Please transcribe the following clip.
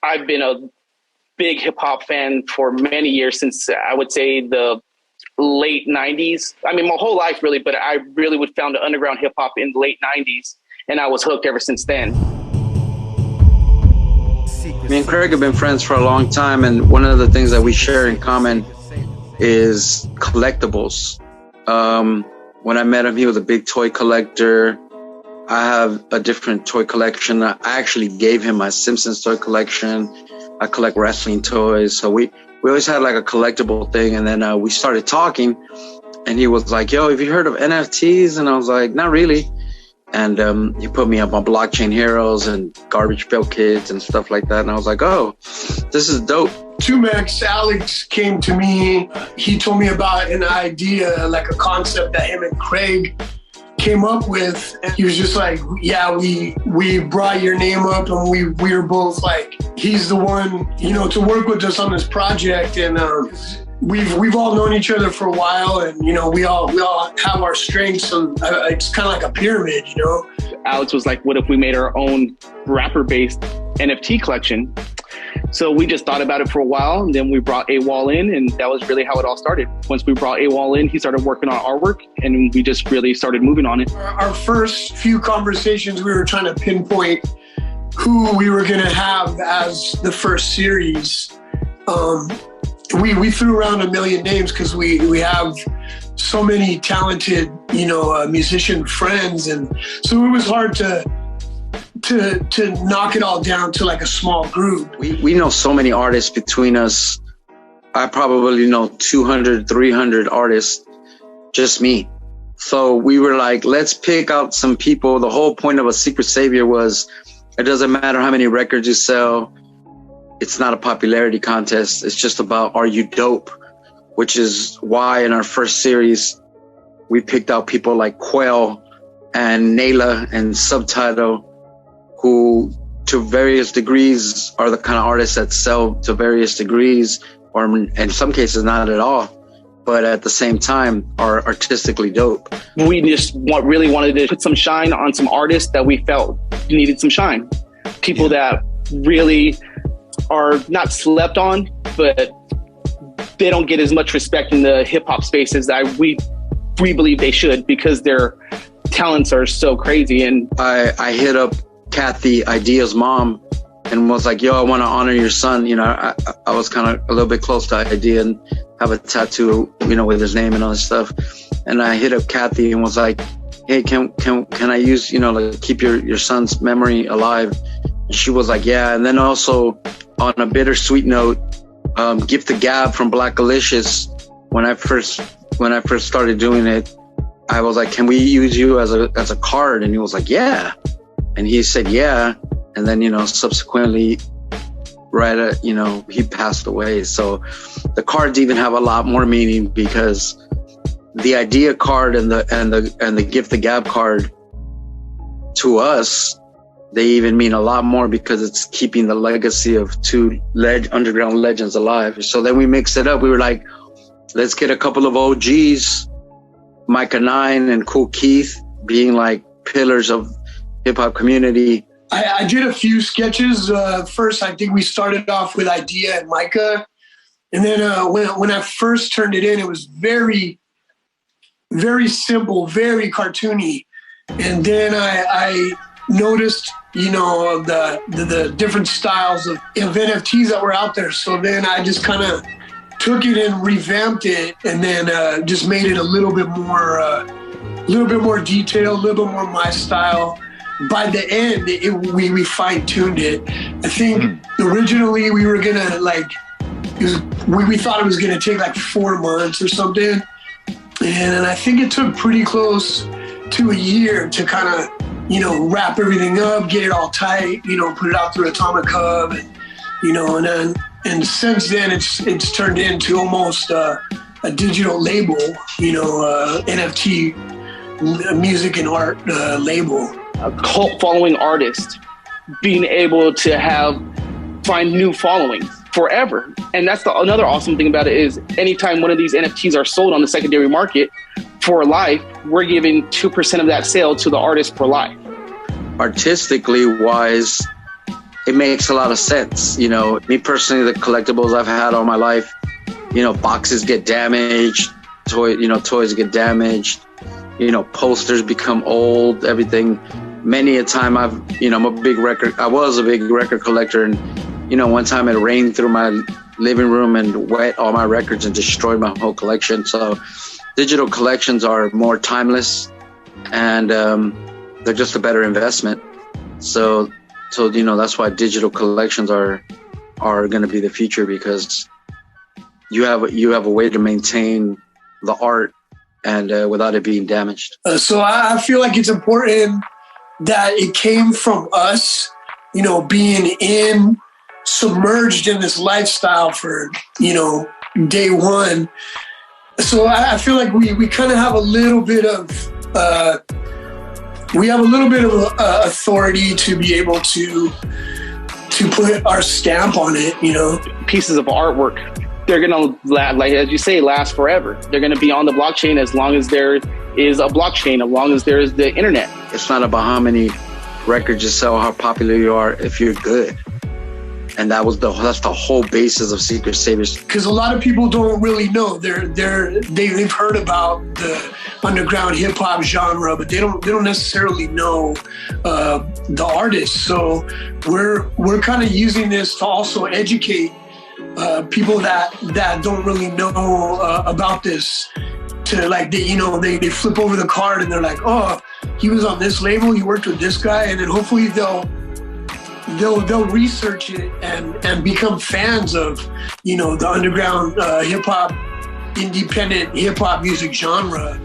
I've been a big hip hop fan for many years, since I would say the late 90s. I mean, my whole life really, but I really would found the underground hip hop in the late 90s, and I was hooked ever since then. Me and Craig have been friends for a long time, and one of the things that we share in common is collectibles. When I met him, he was a big toy collector. I have a different toy collection. I actually gave him my Simpsons toy collection. I collect wrestling toys. So we always had like a collectible thing. And then we started talking, and he was like, yo, have you heard of NFTs? And I was like, not really. And he put me up on Blockchain Heroes and Garbage Pail Kids and stuff like that. And I was like, oh, this is dope. 2Max Alex came to me. He told me about an idea, like a concept that him and Craig came up with. And he was just like, yeah, we brought your name up, and we were both like, he's the one, you know, to work with us on this project. And we've all known each other for a while, and you know, we all have our strengths, and it's kind of like a pyramid, you know. Alex was like, what if we made our own rapper-based NFT collection? So we just thought about it for a while, and then we brought Awol in, and that was really how it all started. Once we brought Awol in, he started working on artwork, and we just really started moving on it. Our first few conversations, we were trying to pinpoint who we were going to have as the first series. We threw around a million names because we have so many talented, you know, musician friends, and so it was hard to knock it all down to like a small group. We know so many artists between us. I probably know 200, 300 artists, just me. So we were like, let's pick out some people. The whole point of a Secret Savior was, it doesn't matter how many records you sell. It's not a popularity contest. It's just about, are you dope? Which is why in our first series, we picked out people like Quell and Nayla and Subtitle, who to various degrees are the kind of artists that sell to various degrees, or in some cases not at all, but at the same time are artistically dope. We just really wanted to put some shine on some artists that we felt needed some shine. People that really are not slept on, but they don't get as much respect in the hip hop spaces that we believe they should, because their talents are so crazy. And I hit up Kathy, Idea's mom, and was like, yo, I want to honor your son. You know, I was kind of a little bit close to Idea and have a tattoo, you know, with his name and all this stuff. And I hit up Kathy and was like, hey, can I use, you know, like keep your son's memory alive? And she was like, yeah. And then also on a bittersweet note, Gift the Gab from Black Alicious, when I first started doing it, I was like, can we use you as a card? And he was like, yeah. And he said, yeah. And then, you know, subsequently, you know, he passed away. So the cards even have a lot more meaning, because the Idea card and the Gift the Gab card, to us, they even mean a lot more, because it's keeping the legacy of two underground legends alive. So then we mixed it up. We were like, let's get a couple of OGs, Micah 9 and Cool Keith, being like pillars of hip hop community. I did a few sketches. First, I think we started off with Idea and Micah. And then when I first turned it in, it was very, very simple, very cartoony. And then I noticed, you know, the different styles of NFTs that were out there. So then I just kind of took it and revamped it, and then just made it a little bit more detailed, a little bit more my style. By the end, we fine-tuned it. I think originally we were gonna we thought it was gonna take like 4 months or something, and I think it took pretty close to a year to kind of, you know, wrap everything up, get it all tight, you know, put it out through Atomic Hub, and, you know, and since then it's turned into almost a digital label, you know, NFT music and art label. A cult following artist being able to find new followings forever. And that's another awesome thing about it, is anytime one of these NFTs are sold on the secondary market for life, we're giving 2% of that sale to the artist for life. Artistically wise, it makes a lot of sense. You know, me personally, the collectibles I've had all my life, you know, boxes get damaged, toys get damaged, you know, posters become old, everything. Many a time I was a big record collector, and, you know, one time it rained through my living room and wet all my records and destroyed my whole collection. So digital collections are more timeless, and they're just a better investment. So you know, that's why digital collections are going to be the future, because you have a way to maintain the art and without it being damaged. So I feel like it's important that it came from us, you know, being submerged in this lifestyle for, you know, day one. So I feel like we kind of have a little bit of authority to be able to put our stamp on it, you know. Pieces of artwork, they're gonna, like as you say, last forever. They're gonna be on the blockchain as long as there is a blockchain, as long as there is the internet. It's not about how many records you sell, how popular you are, if you're good. And that's the whole basis of Secret Saviours. Because a lot of people don't really know. They've heard about the underground hip hop genre, but they don't necessarily know the artists. So we're kind of using this to also educate people that don't really know about this. To like they flip over the card and they're like, oh, he was on this label, he worked with this guy, and then hopefully they'll research it and become fans of, you know, the underground hip hop, independent hip hop music genre.